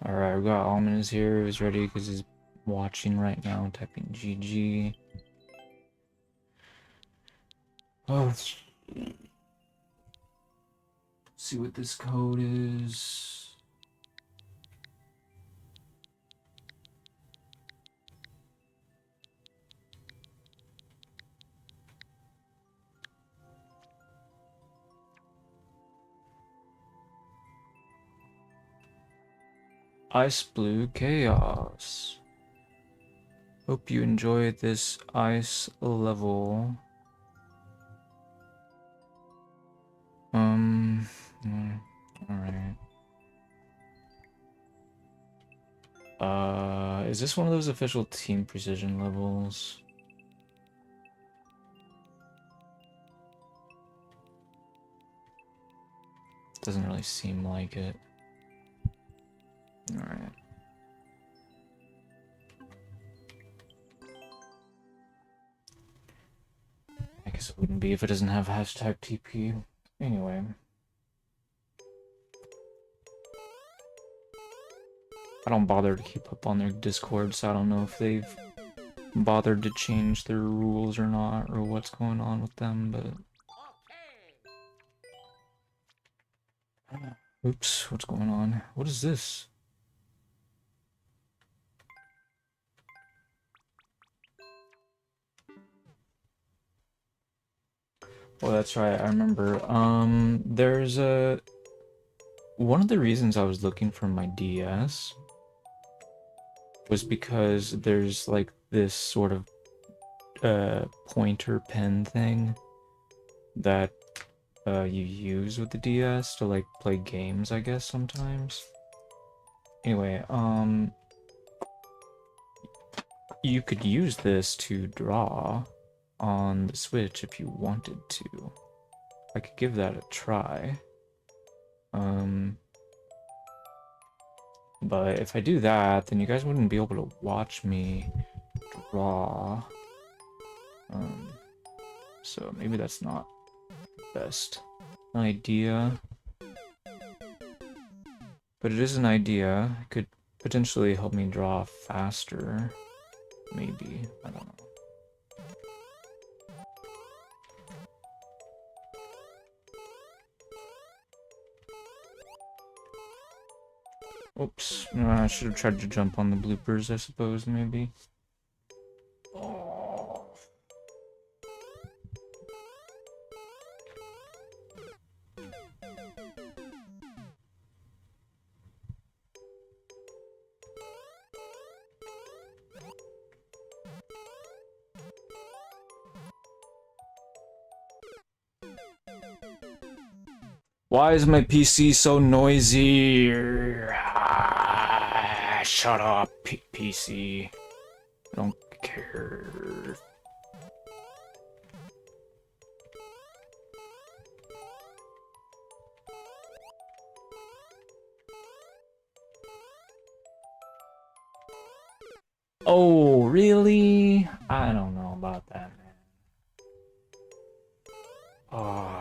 Alright, we got Almond is here. He's ready because he's watching right now, typing GG. Oh, let's see what this code is. Ice Blue Chaos. Hope you enjoyed this ice level. Alright. Is this one of those official team precision levels? Doesn't really seem like it. Alright. I guess it wouldn't be if it doesn't have hashtag TP. Anyway. I don't bother to keep up on their Discord, so I don't know if they've bothered to change their rules or not, or what's going on with them, but... Oops, what's going on? What is this? Oh, that's right, I remember. There's a... One of the reasons I was looking for my DS was because there's like this sort of pointer pen thing that you use with the DS to like play games, I guess, sometimes. Anyway, you could use this to draw on the Switch if you wanted to. I could give that a try. But if I do that, then you guys wouldn't be able to watch me draw. So maybe that's not the best idea. But it is an idea. It could potentially help me draw faster. Maybe. I don't know. Oops. I should have tried to jump on the bloopers, I suppose, maybe. Oh. Why is my PC so noisy? Shut up, PC. I don't care. Oh, really? I don't know about that, man. Oh.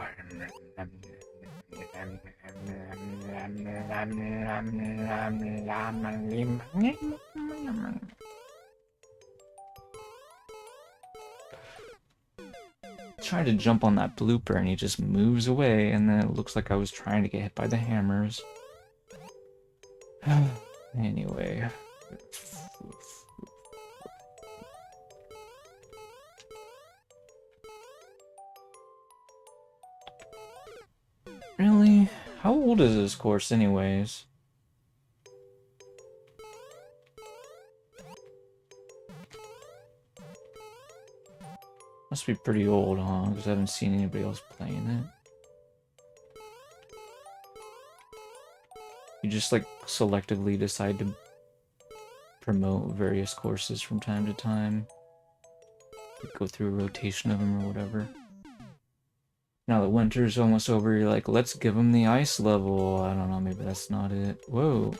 Tried to jump on that blooper and he just moves away, and then it looks like I was trying to get hit by the hammers. Anyway. Really? How old is this course anyways? Must be pretty old, huh? Because I haven't seen anybody else playing it. You just like selectively decide to promote various courses from time to time. Go through a rotation of them or whatever. Now that winter's almost over, you're like, let's give them the ice level. I don't know, maybe that's not it. Whoa.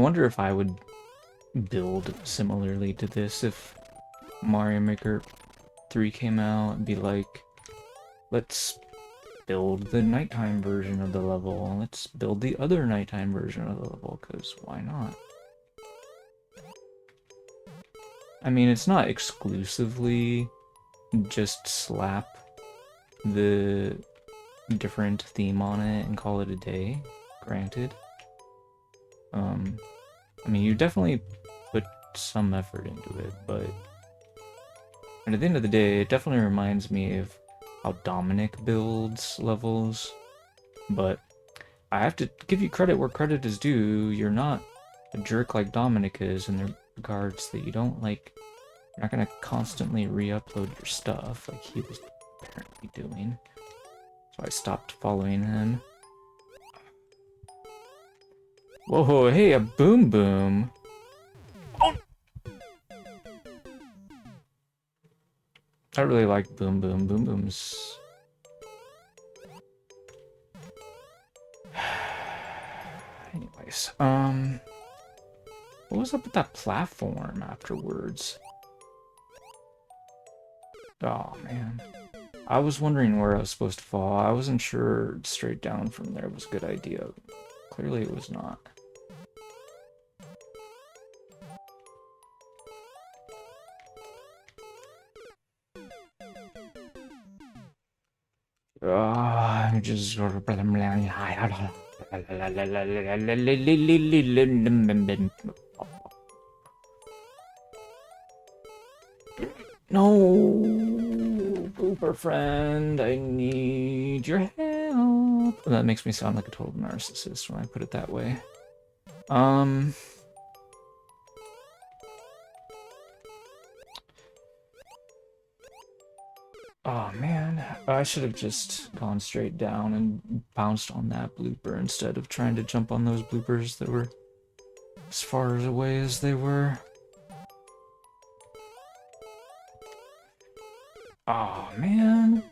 wonder if I would build similarly to this if Mario Maker 3 came out and be like, let's build the nighttime version of the level, let's build the other nighttime version of the level, because why not? I mean, it's not exclusively just slap the different theme on it and call it a day, granted. I mean, you definitely put some effort into it, but at the end of the day, it definitely reminds me of how Dominic builds levels, but I have to give you credit where credit is due. You're not a jerk like Dominic is in the regards that you don't, like, you're not gonna constantly re-upload your stuff like he was apparently doing. So I stopped following him. Whoa, hey, a Boom Boom! Oh! I really like Boom Boom. Boom Boom's... Anyways, what was up with that platform afterwards? Oh, man. I was wondering where I was supposed to fall. I wasn't sure straight down from there was a good idea. Clearly it was not. I'm just... No, Booper friend, I need your help. That makes me sound like a total narcissist when I put it that way. Oh man, I should have just gone straight down and bounced on that blooper instead of trying to jump on those bloopers that were as far away as they were. Oh man.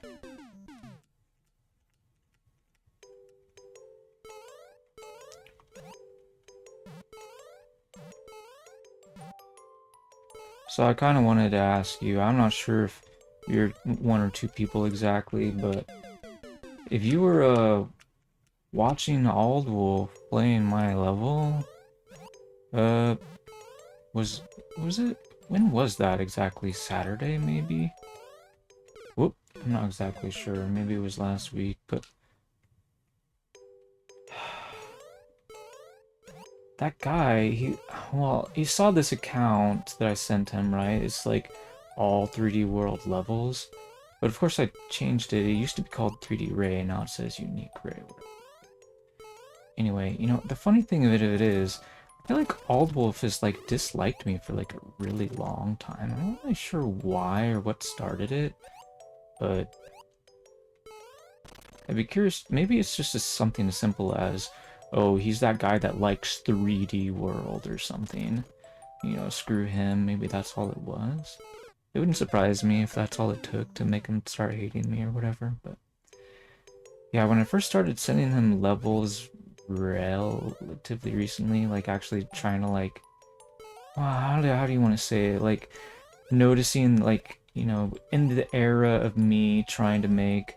So I kind of wanted to ask you, I'm not sure if you're one or two people exactly, but if you were watching iLuvHatred playing my level, was it, when was that exactly? Saturday maybe? Whoop, I'm not exactly sure. Maybe it was last week, but that guy, he saw this account that I sent him, right? It's like all 3D World levels. But of course I changed it. It used to be called 3D Ray, now it says Unique Ray. Anyway, you know, the funny thing of it is, I feel like iLuvHatred has, like, disliked me for, like, a really long time. I'm not really sure why or what started it, but I'd be curious, maybe it's just something as simple as, oh, he's that guy that likes 3D World or something. You know, screw him, maybe that's all it was. It wouldn't surprise me if that's all it took to make him start hating me or whatever, but... Yeah, when I first started sending him levels relatively recently, like actually trying to like... Well, how do you want to say it? Like, noticing, like, you know, in the era of me trying to make,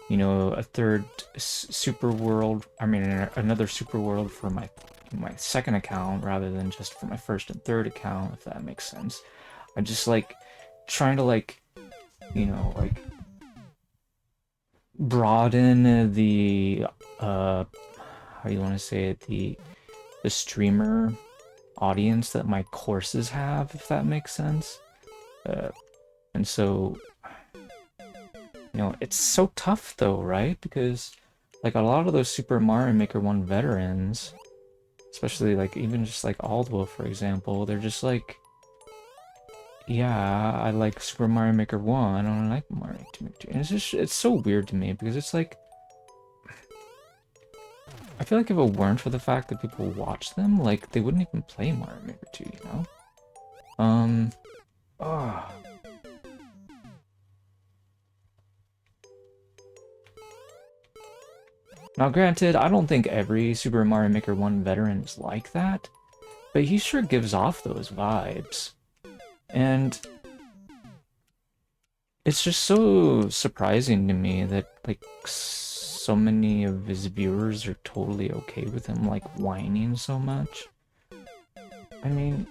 you know, a third super world, I mean, another super world for my second account rather than just for my first and third account, if that makes sense. I just, like, trying to, like, you know, like, broaden the, how do you want to say it, the streamer audience that my courses have, if that makes sense. And so, you know, it's so tough though, right? Because, like, a lot of those Super Mario Maker 1 veterans, especially, like, even just, like, iLuvHatred, for example, they're just like, yeah, I like Super Mario Maker 1, I don't like Mario Maker 2. And it's just, it's so weird to me, because it's like, I feel like if it weren't for the fact that people watch them, like, they wouldn't even play Mario Maker 2, you know? Oh. Now, granted, I don't think every Super Mario Maker 1 veteran is like that, but he sure gives off those vibes. And it's just so surprising to me that, like, so many of his viewers are totally okay with him, like, whining so much. I mean,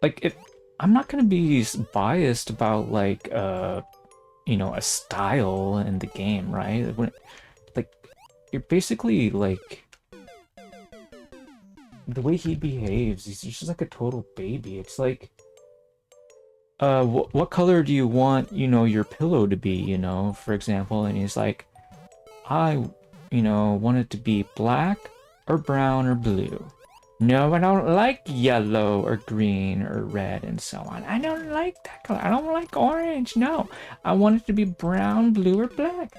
like, I'm not gonna be biased about, like, you know, a style in the game, right? When, like, you're basically, like, the way he behaves, he's just like a total baby. It's like, what color do you want, you know, your pillow to be, you know, for example? And he's like, I, you know, want it to be black or brown or blue. No, I don't like yellow or green or red and so on. I don't like that color. I don't like orange. No, I want it to be brown, blue, or black.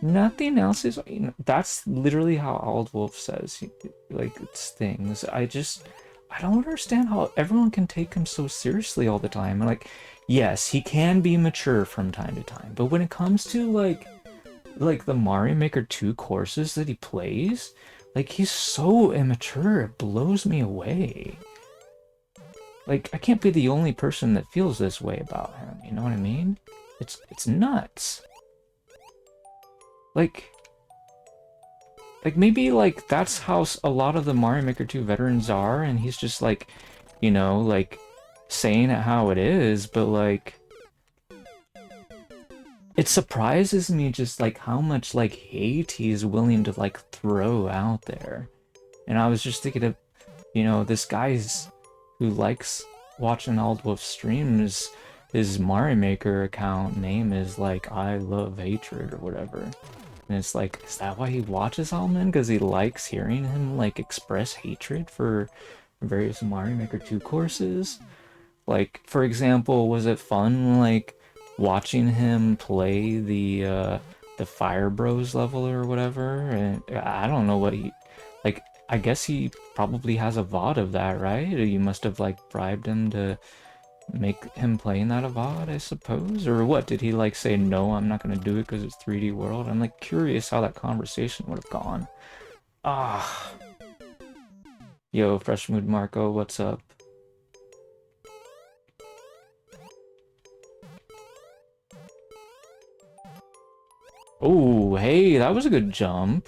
Nothing else is. You know, that's literally how Old Wolf says, like, it's things. I don't understand how everyone can take him so seriously all the time. Like, yes, he can be mature from time to time, but when it comes to like the Mario Maker 2 courses that he plays, like, he's so immature, it blows me away. Like, I can't be the only person that feels this way about him, you know what I mean? It's nuts. Like maybe, like, that's how a lot of the Mario Maker 2 veterans are, and he's just, like, you know, like, saying it how it is, but, like, it surprises me just, like, how much, like, hate he's willing to, like, throw out there. And I was just thinking of, you know, this guy's who likes watching Old Wolf streams, his Mario Maker account name is, like, iLuvHatred or whatever. And it's like, is that why he watches Alman? Because he likes hearing him, like, express hatred for various Mario Maker 2 courses? Like, for example, was it fun, like, watching him play the Fire Bros level or whatever? And I don't know what he... Like, I guess he probably has a VOD of that, right? Or you must have, like, bribed him to make him playing that a VOD, I suppose? Or what, did he, like, say, no, I'm not gonna do it because it's 3D World? I'm, like, curious how that conversation would have gone. Ah. Yo, Fresh Mood Marco, what's up? Oh, hey, that was a good jump.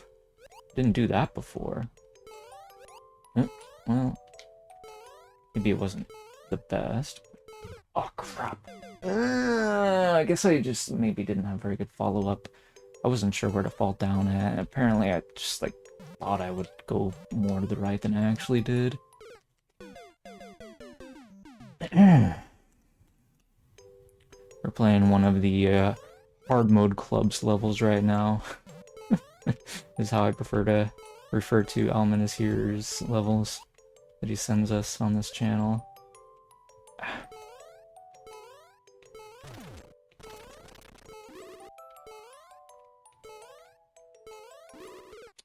Didn't do that before. Well, maybe it wasn't the best. Oh, crap. I guess I just maybe didn't have very good follow-up. I wasn't sure where to fall down at. Apparently, I just, like, thought I would go more to the right than I actually did. We're playing one of the hard mode clubs levels right now. Is how I prefer to refer to Almanus Here's levels that he sends us on this channel.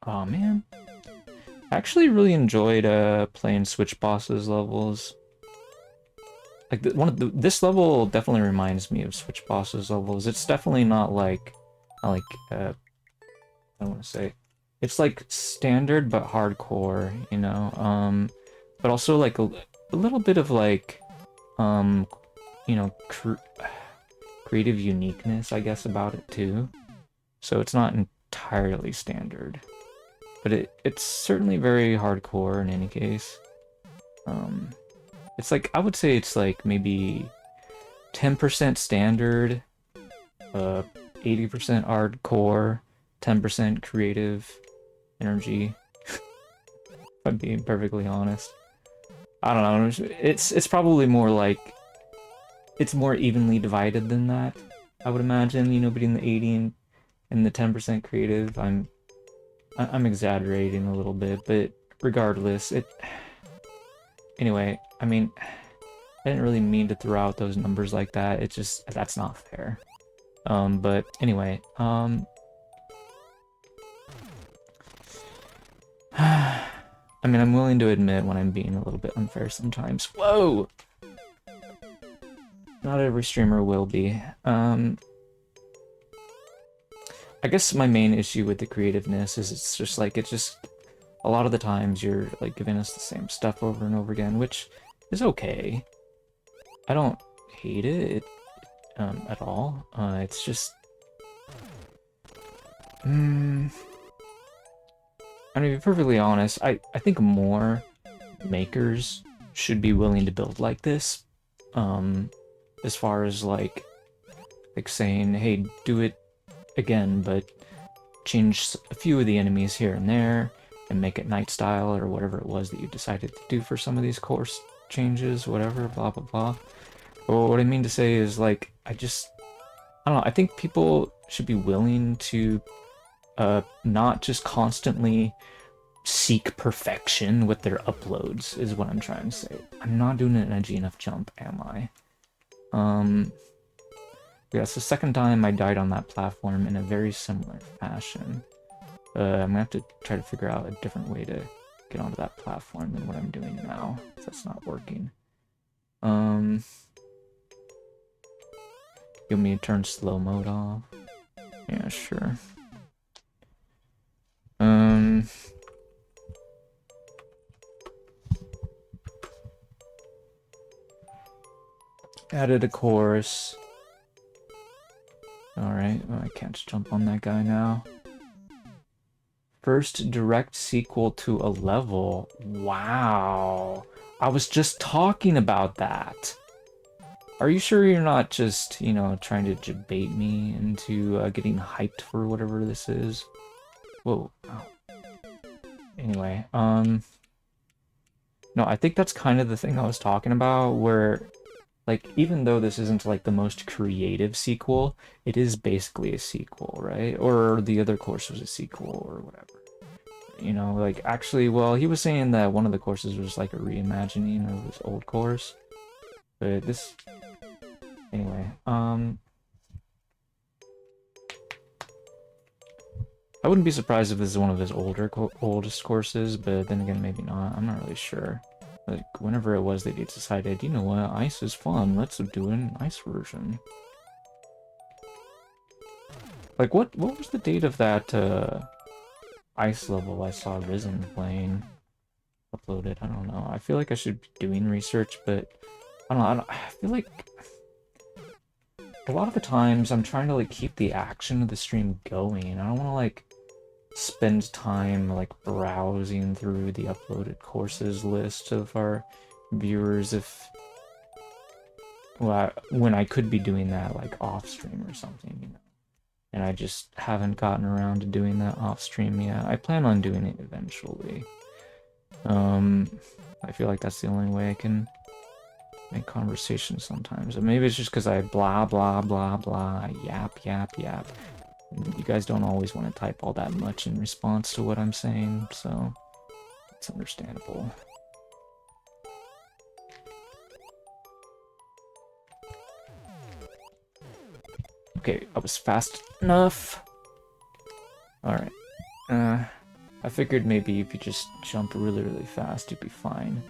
Oh man, I actually really enjoyed playing Switch Bosses levels. Like this level definitely reminds me of Switch Bosses levels. It's definitely not like I don't want to say, it's like standard but hardcore, you know. But also like a little bit of like you know, creative uniqueness, I guess, about it too. So it's not entirely standard. But it's certainly very hardcore in any case. It's like, I would say it's like maybe 10% standard, 80% hardcore, 10% creative energy. If I'm being perfectly honest. I don't know, it's probably more like, it's more evenly divided than that, I would imagine, you know, between the 80 and the 10% creative. I'm exaggerating a little bit, but regardless, anyway, I mean, I didn't really mean to throw out those numbers like that. It's just, that's not fair. But anyway, I mean, I'm willing to admit when I'm being a little bit unfair sometimes. Whoa! Not every streamer will be. I guess my main issue with the creativeness is it's just like, it's just, a lot of the times you're like giving us the same stuff over and over again, which is okay. I don't hate it at all. It's just, I mean, to be perfectly honest, I think more makers should be willing to build like this. As far as like saying, hey, do it again, but change a few of the enemies here and there, and make it night style or whatever it was that you decided to do for some of these course changes, whatever, blah blah blah. But what I mean to say is like, I don't know, I think people should be willing to not just constantly seek perfection with their uploads, is what I'm trying to say. I'm not doing an edgy enough jump, am I? Yeah, it's the second time I died on that platform in a very similar fashion. I'm gonna have to try to figure out a different way to get onto that platform than what I'm doing now, if that's not working. You want me to turn slow mode off? Yeah, sure. Added a course. Alright, well, I can't just jump on that guy now. First direct sequel to a level. Wow. I was just talking about that. Are you sure you're not just, you know, trying to debate me into getting hyped for whatever this is? Whoa. Ow. Anyway, no, I think that's kind of the thing I was talking about, where, like, even though this isn't, like, the most creative sequel, it is basically a sequel, right? Or the other course was a sequel, or whatever. You know, like, actually, well, he was saying that one of the courses was, like, a reimagining of his old course. But this... Anyway, I wouldn't be surprised if this is one of his oldest courses, but then again, maybe not. I'm not really sure. Like, whenever it was that he decided, you know what, ice is fun, let's do an ice version. Like, what was the date of that, ice level I saw Risen playing? Uploaded, I don't know. I feel like I should be doing research, but I feel like a lot of the times I'm trying to, like, keep the action of the stream going. I don't want to, like, spend time like browsing through the uploaded courses list of our viewers if, well, when I could be doing that like off stream or something, you know. And I just haven't gotten around to doing that off stream yet. I plan on doing it eventually. I feel like that's the only way I can make conversation sometimes. Or maybe it's just because I blah blah blah blah, yap yap yap. You guys don't always want to type all that much in response to what I'm saying, so it's understandable. Okay, I was fast enough. Alright. I figured maybe if you just jump really, really fast, you'd be fine.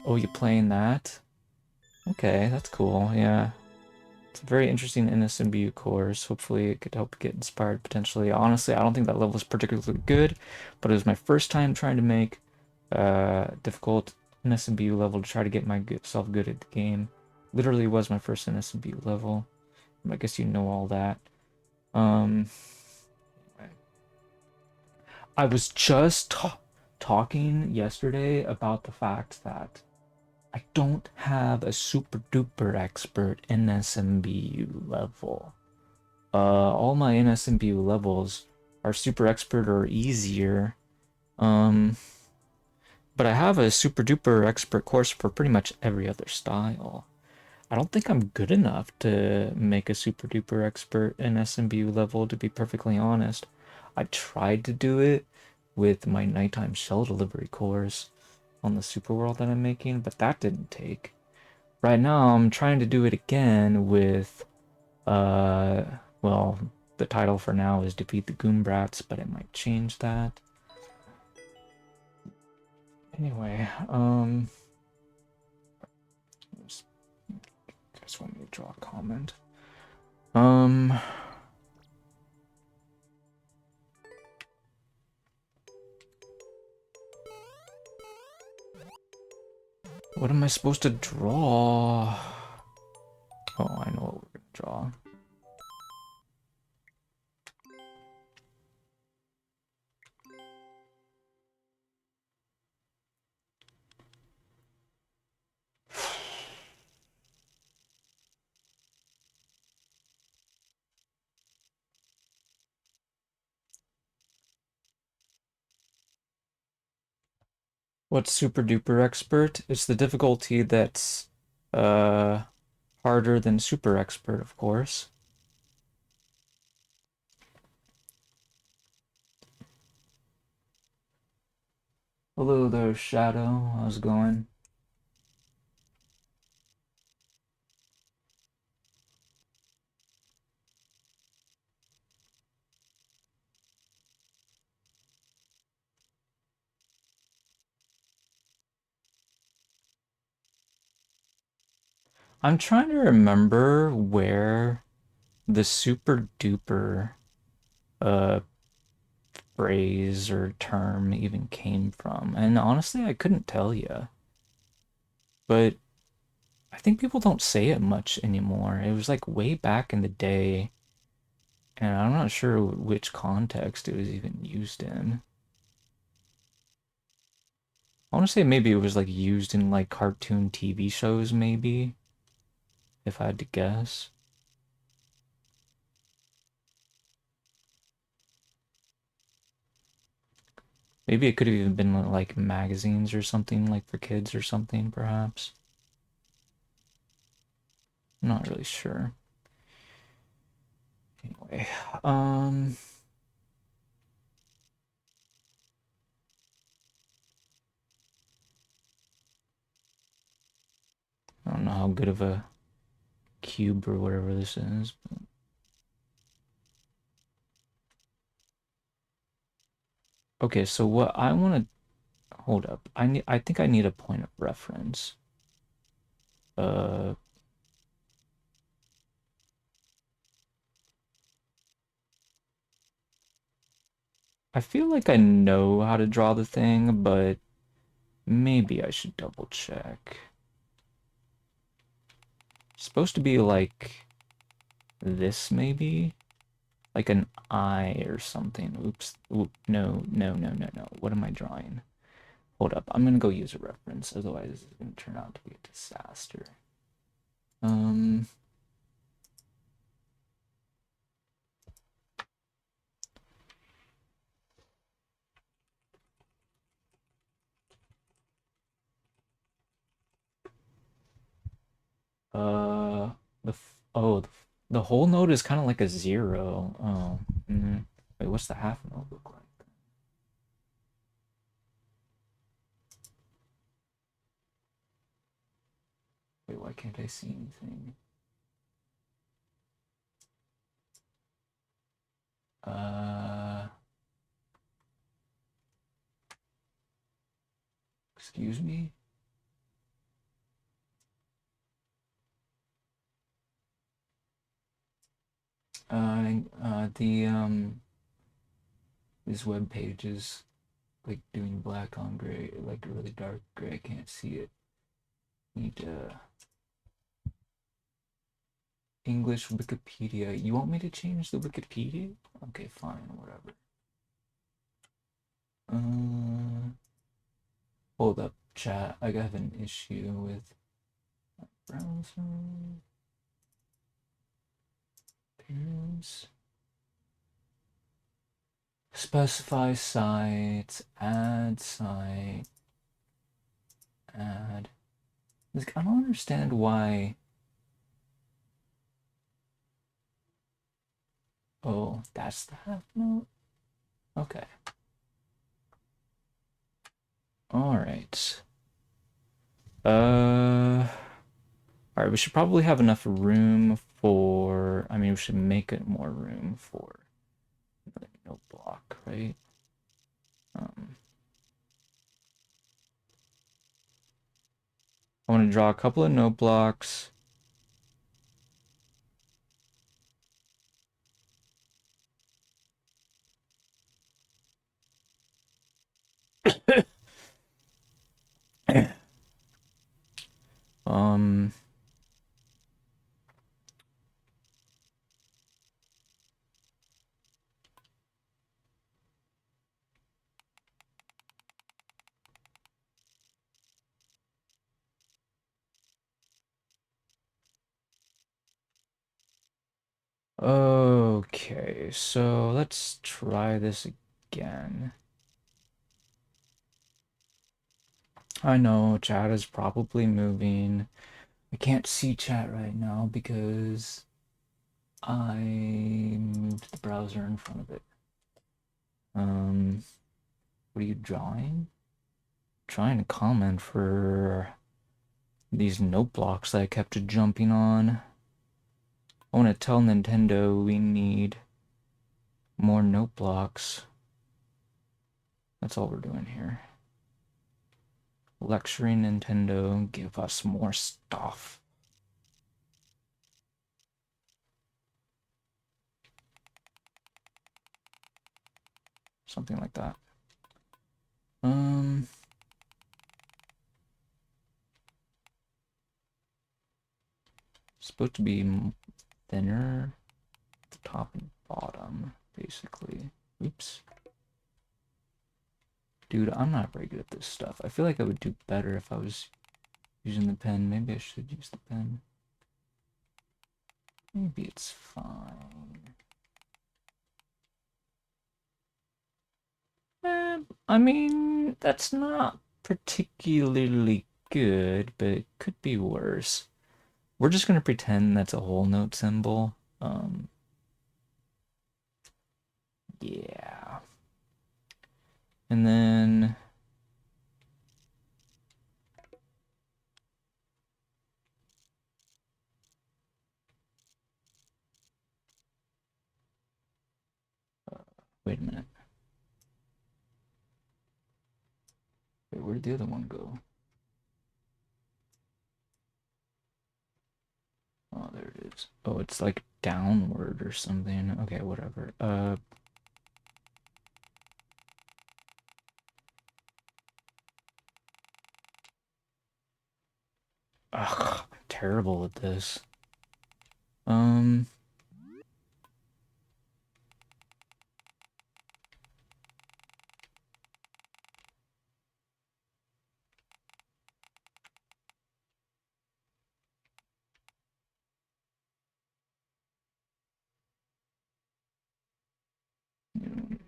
Oh, you playing that? Okay, that's cool, yeah. It's a very interesting NSMBU course. Hopefully it could help get inspired potentially. Honestly, I don't think that level is particularly good, but it was my first time trying to make difficult NSMBU level to try to get myself good at the game. Literally was my first NSMBU level. I guess you know all that. I was just talking yesterday about the fact that I don't have a super duper expert NSMBU level. All my NSMBU levels are super expert or easier. But I have a super duper expert course for pretty much every other style. I don't think I'm good enough to make a super duper expert NSMBU level, to be perfectly honest. I tried to do it with my nighttime shell delivery course on the super world that I'm making, but that didn't take. Right now, I'm trying to do it again with, well, the title for now is Defeat the Goombrats, but it might change that. Anyway, you guys want me to draw a comment? What am I supposed to draw? Oh, I know what we're gonna draw. What's super duper expert? It's the difficulty that's uh harder than super expert, of course. Hello there, Shadow. How's it going? I'm trying to remember where the super duper uh phrase or term even came from. And honestly, I couldn't tell you. But I think people don't say it much anymore. It was like way back in the day, and I'm not sure which context it was even used in. I want to say maybe it was like used in like cartoon TV shows, maybe, if I had to guess. Maybe it could have even been like magazines or something, like for kids or something, perhaps. I'm not really sure. Anyway, um, I don't know how good of a cube or whatever this is. Okay, so what I want to hold up. I think I need a point of reference. Uh, I feel like I know how to draw the thing, but maybe I should double check. It's supposed to be like this, maybe? Like an eye or something. Oops. Oop. No, no, no, no, no. What am I drawing? Hold up. I'm gonna go use a reference, otherwise this is gonna turn out to be a disaster. Um, uh, the whole note is kind of like a zero. Oh, wait, what's the half note look like? Wait, why can't I see anything? Uh, excuse me? This web page is like doing black on gray, like really dark gray. I can't see it. Need English Wikipedia. You want me to change the Wikipedia? Okay, fine, whatever. Uh, hold up, chat. I have an issue with my browser. Appearance. Specify site. Add site. Add. I don't understand why. Oh, that's the half note? Okay. All right. Uh, all right. We should probably have enough room for. I mean, we should make it more room for another note block, right? Um, I want to draw a couple of note blocks. Okay, so let's try this again. I know chat is probably moving. I can't see chat right now because I moved the browser in front of it. What are you drawing? Trying to comment for these note blocks that I kept jumping on. I want to tell Nintendo we need more note blocks. That's all we're doing here. Lecturing Nintendo, give us more stuff. Something like that. Supposed to be thinner at the top and bottom, basically. Oops. Dude, I'm not very good at this stuff. I feel like I would do better if I was using the pen. Maybe I should use the pen. Maybe it's fine. I mean, that's not particularly good, but it could be worse. We're just gonna pretend that's a whole note symbol. Yeah. And then wait a minute. Wait, where did the other one go? Oh, there it is. Oh, it's like downward or something. Okay, whatever. Ugh, I'm terrible at this.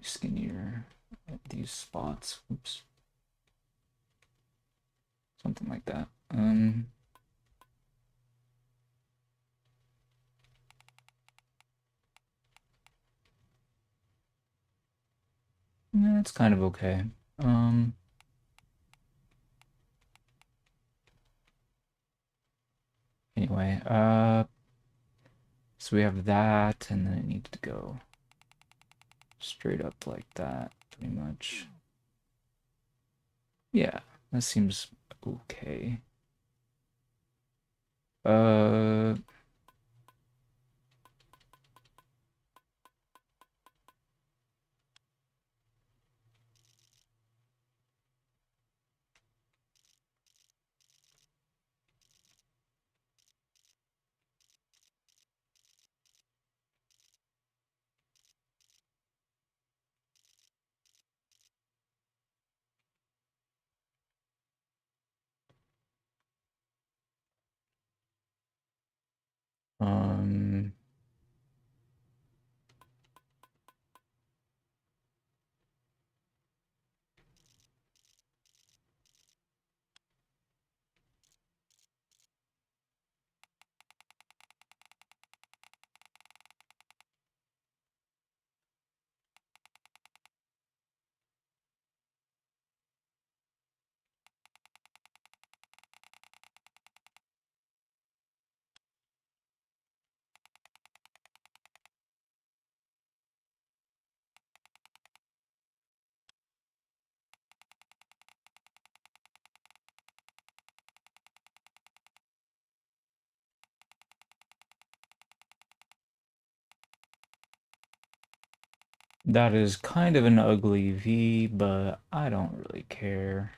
Skinnier at these spots. Oops. Something like that. Yeah, it's kind of okay. Anyway, so we have that, and then it needs to go straight up like that, pretty much. Yeah, that seems okay. Uh, um, that is kind of an ugly V, but I don't really care.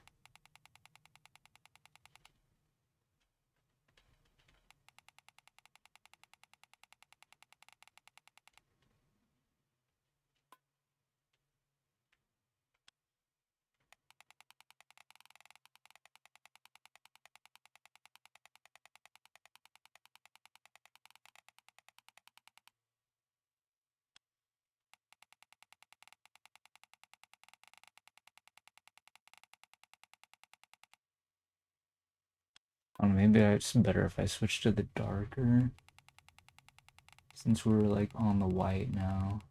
I don't know, maybe it's better if I switch to the darker. Since we're like on the white now.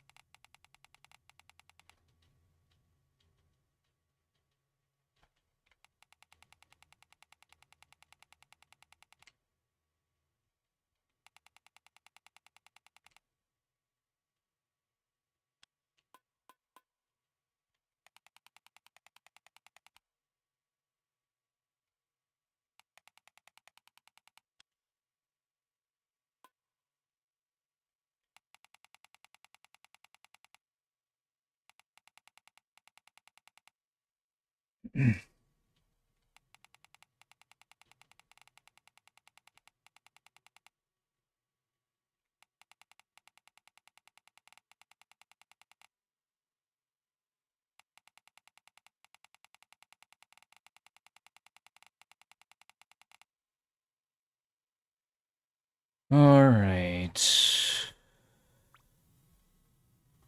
All right.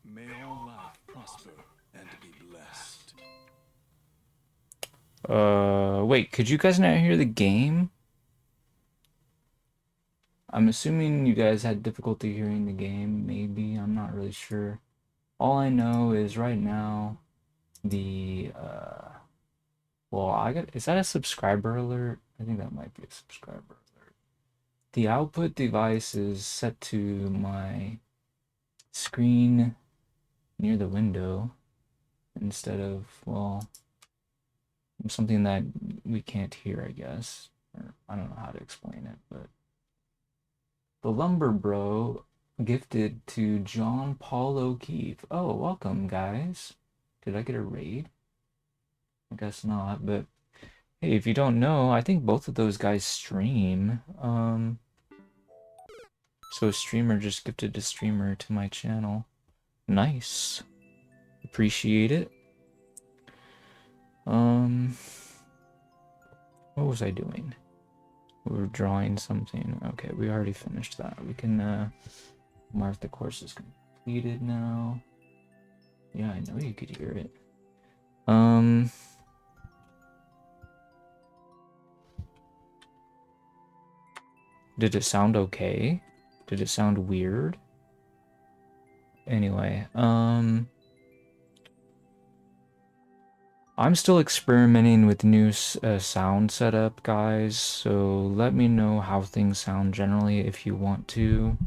May all life prosper and be blessed. Wait, could you guys not hear the game? I'm assuming you guys had difficulty hearing the game, maybe. I'm not really sure. All I know is right now, the, well, is that a subscriber alert? I think that might be a subscriber alert. The output device is set to my screen near the window instead of, well, something that we can't hear, I guess. Or I don't know how to explain it, but the Lumber Bro gifted to John Paul O'Keefe. Oh, welcome, guys. Did I get a raid? I guess not, but hey, if you don't know, I think both of those guys stream. So a streamer just gifted a streamer to my channel. Nice. Appreciate it. Um, what was I doing? We were drawing something. Okay, we already finished that. We can mark the course is completed now. Yeah, I know you could hear it. Did it sound okay? Did it sound weird? Anyway, I'm still experimenting with new sound setup, guys, so let me know how things sound generally if you want to.